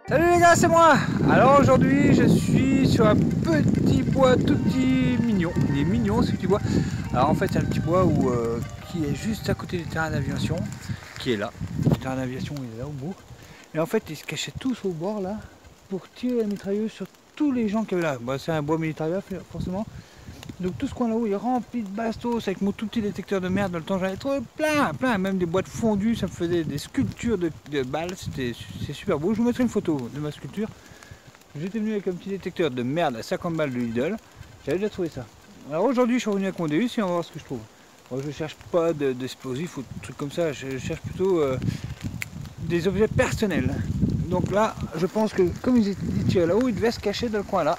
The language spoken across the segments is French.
Salut les gars, c'est moi. Alors aujourd'hui je suis sur un petit bois tout petit mignon. Il est mignon ce petit bois. Alors en fait c'est un petit bois qui est juste à côté du terrain d'aviation, qui est là. Le terrain d'aviation il est là au bout. Et en fait ils se cachaient tous au bord là pour tirer la mitrailleuse sur tous les gens qui avaient là. Bah, c'est un bois militaire forcément. Donc tout ce coin là-haut il est rempli de bastos avec mon tout petit détecteur de merde. Dans le temps j'en ai trouvé plein, même des boîtes fondues, ça me faisait des sculptures de balles, c'est super beau. Je vous mettrai une photo de ma sculpture. J'étais venu avec un petit détecteur de merde à 50 balles de Lidl, j'avais déjà trouvé ça. Alors aujourd'hui je suis revenu avec mon Deus et on va voir ce que je trouve. Moi je cherche pas d'explosifs ou de trucs comme ça, je cherche plutôt des objets personnels. Donc là je pense que comme ils étaient là-haut, ils devaient se cacher dans le coin là.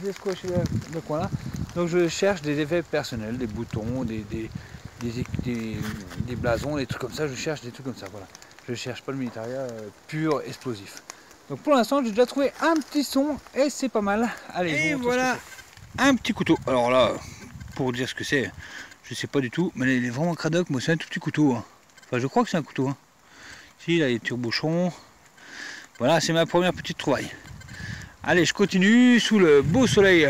Le coin là. Donc je cherche des effets personnels, des boutons, des blasons, des trucs comme ça. Je cherche des trucs comme ça. Voilà. Je cherche pas le militaria pur explosif. Donc pour l'instant j'ai déjà trouvé un petit son et c'est pas mal. Allez, et voilà un petit couteau. Alors là, pour dire ce que c'est, je sais pas du tout, mais il est vraiment cradoc. Moi c'est un tout petit couteau. Hein. Enfin je crois que c'est un couteau. Hein. Si, là il y a des tire-bouchons. Voilà, c'est ma première petite trouvaille. Allez, je continue sous le beau soleil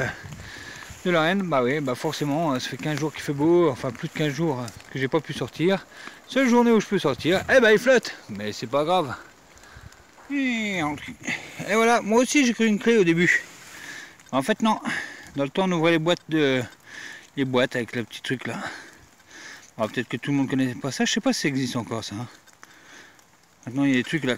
de la Rennes. Bah oui, bah forcément, ça fait 15 jours qu'il fait beau, enfin plus de 15 jours que j'ai pas pu sortir. Seule journée où je peux sortir, eh ben il flotte, mais c'est pas grave. Et voilà, moi aussi j'ai cru une clé au début. En fait non, dans le temps on ouvrait les boîtes avec le petit truc là. Alors peut-être que tout le monde connaît pas ça, je sais pas si ça existe encore ça. Hein. Maintenant il y a des trucs là.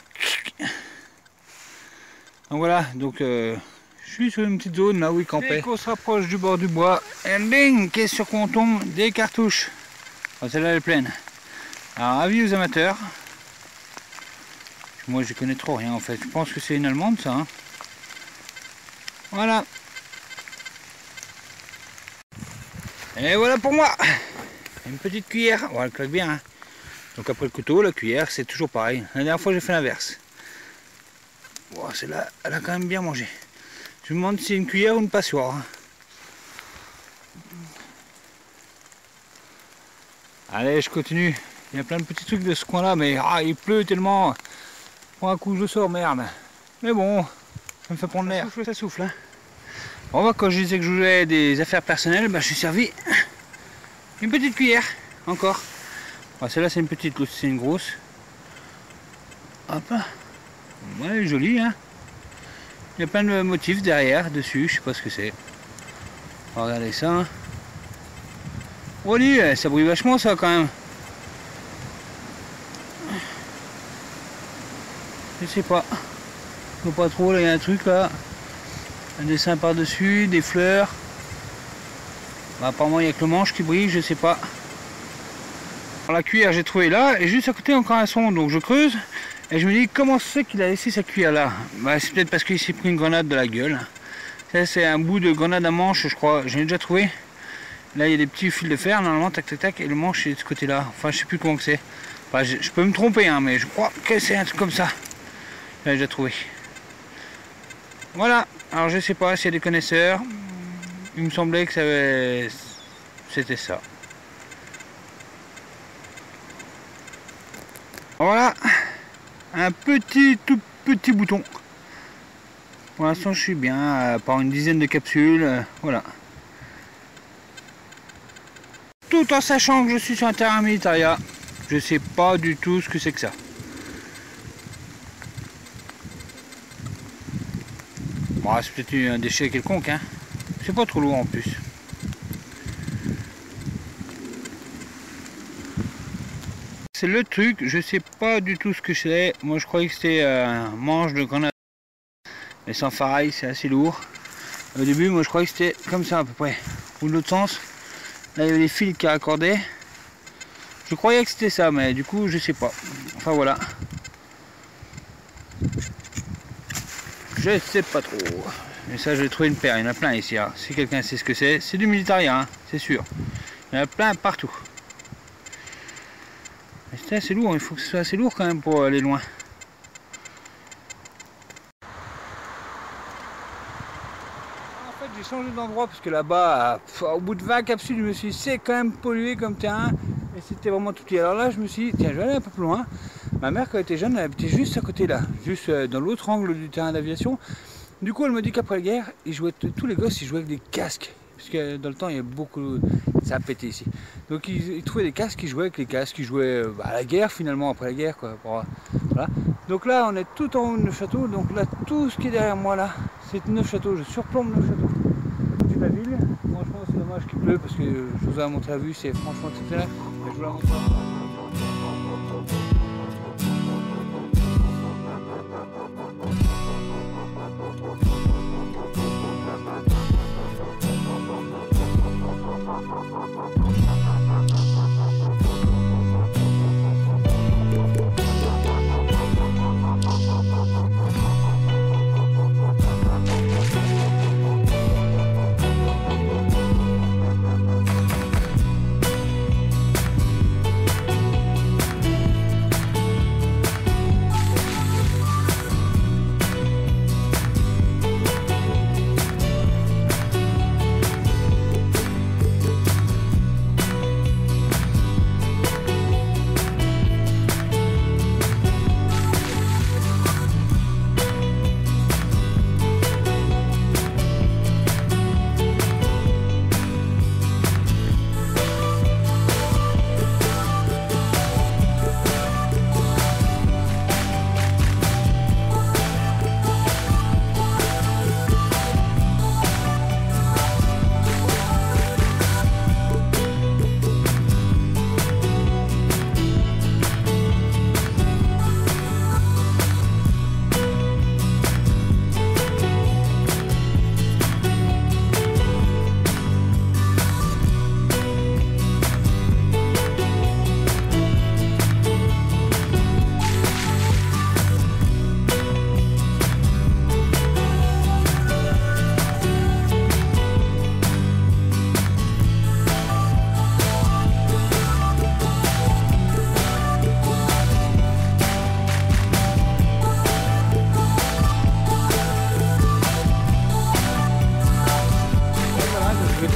Donc voilà, donc je suis sur une petite zone là où il campait. Dès qu'on se rapproche du bord du bois, et bing, qu'est-ce sur quoi on tombe? Des cartouches. Enfin, celle-là elle est pleine. Alors avis aux amateurs. Moi je connais trop rien en fait. Je pense que c'est une allemande ça. Hein. Voilà. Et voilà pour moi. Une petite cuillère. Voilà, elle claque bien. Hein. Donc après le couteau, la cuillère, c'est toujours pareil. La dernière fois j'ai fait l'inverse. Wow, celle-là, elle a quand même bien mangé. Je me demande si c'est une cuillère ou une passoire. Allez, je continue. Il y a plein de petits trucs de ce coin-là, mais il pleut tellement. Pour un coup, je sors, merde. Mais bon, ça me fait prendre l'air. Ça souffle. Hein. On voit quand je disais que je jouais des affaires personnelles, bah, je suis servi une petite cuillère, encore. Celle-là, c'est une petite, l'autre, c'est une grosse. Hop. Ouais, joli, hein. Il y a plein de motifs derrière, dessus, je sais pas ce que c'est. Regardez ça. Oh lui, ça brille vachement ça quand même. Je sais pas. Je vois pas trop, là il y a un truc là. Un dessin par-dessus, des fleurs. Bah, apparemment il n'y a que le manche qui brille, je sais pas. Alors, la cuillère j'ai trouvé là, et juste à côté encore un son, donc je creuse. Et je me dis comment c'est qu'il a laissé sa cuillère là. Bah, c'est peut-être parce qu'il s'est pris une grenade de la gueule. Ça c'est un bout de grenade à manche je crois, j'en ai déjà trouvé. Là il y a des petits fils de fer normalement, tac tac tac, et le manche est de ce côté là. Enfin je sais plus comment que c'est. Enfin, je peux me tromper hein, mais je crois que c'est un truc comme ça. J'ai déjà trouvé. Voilà, alors je sais pas s'il y a des connaisseurs. Il me semblait que c'était ça. Voilà. Un tout petit bouton. Pour l'instant je suis bien, par une dizaine de capsules, voilà. Tout en sachant que je suis sur un terrain militaria, je sais pas du tout ce que c'est que ça. Bon, c'est peut-être un déchet quelconque, hein. C'est pas trop lourd en plus. C'est le truc, je sais pas du tout ce que c'est. Moi je croyais que c'était un manche de grenade. Mais sans ferraille, c'est assez lourd. Au début, moi je croyais que c'était comme ça à peu près. Ou de l'autre sens. Là il y avait des fils qui raccordaient. Je croyais que c'était ça, mais du coup je sais pas. Enfin voilà. Je sais pas trop. Mais ça j'ai trouvé une paire, il y en a plein ici. Hein. Si quelqu'un sait ce que c'est du militaria, hein, c'est sûr. Il y en a plein partout. Mais c'est assez lourd, il faut que ce soit assez lourd quand même pour aller loin. En fait j'ai changé d'endroit parce que là-bas, au bout de 20 capsules, je me suis dit c'est quand même pollué comme terrain. Et c'était vraiment tout petit. Alors là je me suis dit, tiens je vais aller un peu plus loin. Ma mère, quand elle était jeune, elle habitait juste à côté là, juste dans l'autre angle du terrain d'aviation. Du coup, elle me dit qu'après la guerre, tous les gosses, ils jouaient avec des casques. Parce que dans le temps, il y a beaucoup... Ça a pété ici. Donc, ils trouvaient des casques, ils jouaient avec les casques, ils jouaient à la guerre, finalement, après la guerre, quoi. Voilà. Donc là, on est tout en haut de Neufchâteau. Donc là, tout ce qui est derrière moi, là, c'est Neufchâteau. Je surplombe Neufchâteau. C'est la ville. Franchement, c'est dommage qu'il pleut, parce que je vous ai montré la vue, c'est franchement exceptionnel. Mais je vous la montre.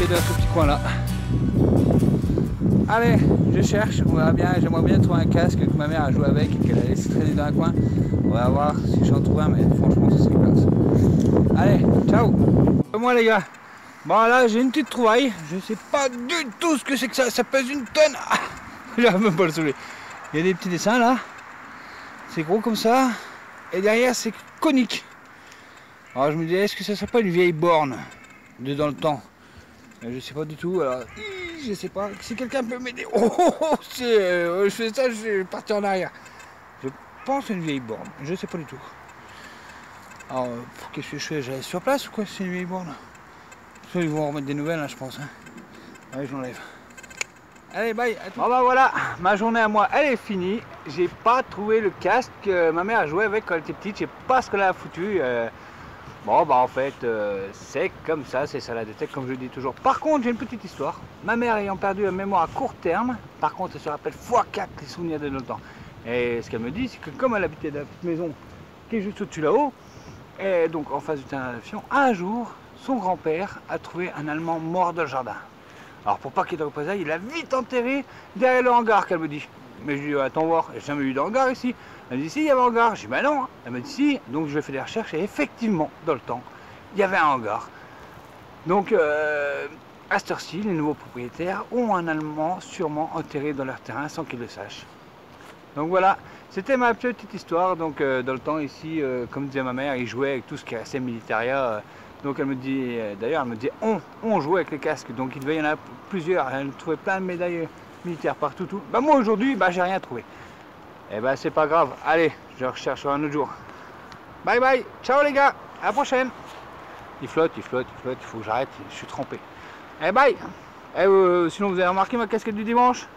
Dans ce petit coin là. Allez, je cherche, on verra bien, j'aimerais bien trouver un casque que ma mère a joué avec et qu'elle a laissé traîner dans un coin. On va voir si j'en trouve un, mais franchement ça serait classe. Allez, ciao. Moi les gars, bon là j'ai une petite trouvaille, je sais pas du tout ce que c'est que ça pèse une tonne. Ah, j'arrive même pas à le soulever. Il y a des petits dessins là, c'est gros comme ça, et derrière c'est conique. Alors je me dis, est-ce que ça serait pas une vieille borne de dans le temps? Je sais pas du tout, alors je sais pas, si quelqu'un peut m'aider. Je fais ça, je vais partir en arrière. Je pense une vieille borne, je sais pas du tout. Alors, qu'est-ce que je fais? J'allais sur place ou quoi? C'est une vieille borne? Ils vont remettre des nouvelles, hein, je pense. Hein. Allez, je l'enlève. Allez, bye. Bon bah voilà, ma journée à moi, elle est finie. J'ai pas trouvé le casque que ma mère a joué avec quand elle était petite. Je sais pas ce qu'elle a foutu. Bon bah en fait c'est comme ça, c'est salade de tête comme je le dis toujours. Par contre j'ai une petite histoire. Ma mère ayant perdu la mémoire à court terme, par contre elle se rappelle x4 les souvenirs de notre temps. Et ce qu'elle me dit c'est que comme elle habitait dans la petite maison qui est juste au-dessus là-haut, et donc en face du terrain d'aviation, un jour son grand-père a trouvé un Allemand mort dans le jardin. Alors pour pas qu'il y ait de représailles, il l'a vite enterré derrière le hangar qu'elle me dit. Mais je lui dis attends voir, il n'y a jamais eu de hangar ici. Elle me dit si, il y avait un hangar. Je dis ben non. Elle me dit si. Donc je vais faire des recherches et effectivement, dans le temps, il y avait un hangar. Donc à cette heure-ci, les nouveaux propriétaires ont un Allemand sûrement enterré dans leur terrain sans qu'ils le sachent. Donc voilà, c'était ma petite histoire. Donc dans le temps ici, comme disait ma mère, ils jouaient avec tout ce qui restait militaria. Donc elle me dit, d'ailleurs elle me dit on jouait avec les casques. Donc il devait y en avoir plusieurs. Elle trouvait plein de médailles militaires partout. Tout. Ben, moi aujourd'hui, ben, j'ai rien trouvé. Eh ben c'est pas grave, allez, je recherche un autre jour. Bye bye, ciao les gars, à la prochaine. Il flotte, il faut que j'arrête, je suis trempé. Eh bye. Sinon vous avez remarqué ma casquette du dimanche.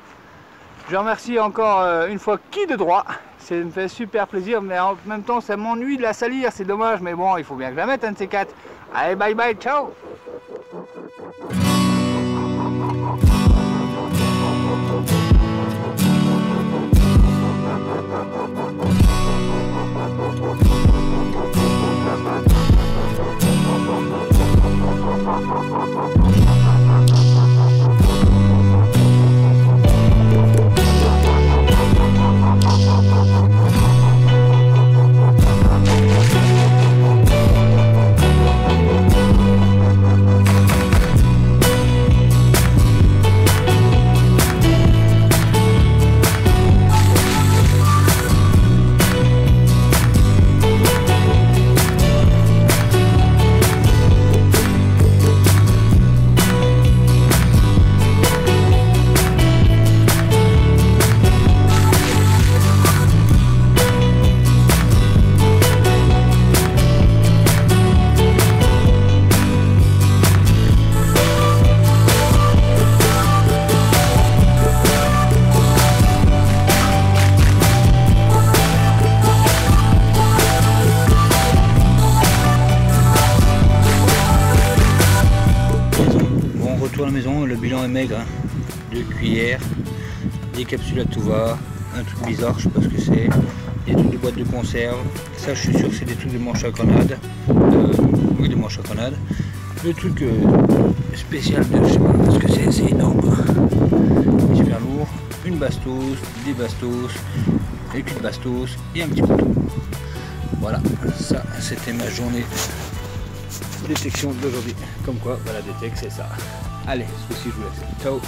Je remercie encore une fois Qui de droit. Ça me fait super plaisir, mais en même temps ça m'ennuie de la salir, c'est dommage, mais bon, il faut bien que je la mette un de ces quatre. Allez, bye bye, ciao. retour à la maison, le bilan est maigre. Hein. 2 cuillères, des capsules à tout va, un truc bizarre, je sais pas ce que c'est, des trucs de boîte de conserve. Ça, je suis sûr que c'est des trucs de manche à grenade. Oui, des manches à grenade. Le truc spécial de, je sais pas ce que c'est énorme. Super lourd. Une bastos, des bastos, et puis de bastos et un petit couteau. Voilà, ça c'était ma journée de détection d'aujourd'hui. Comme quoi, voilà, détecte, c'est ça. Allez, ce coup-ci je vous laisse. Ciao.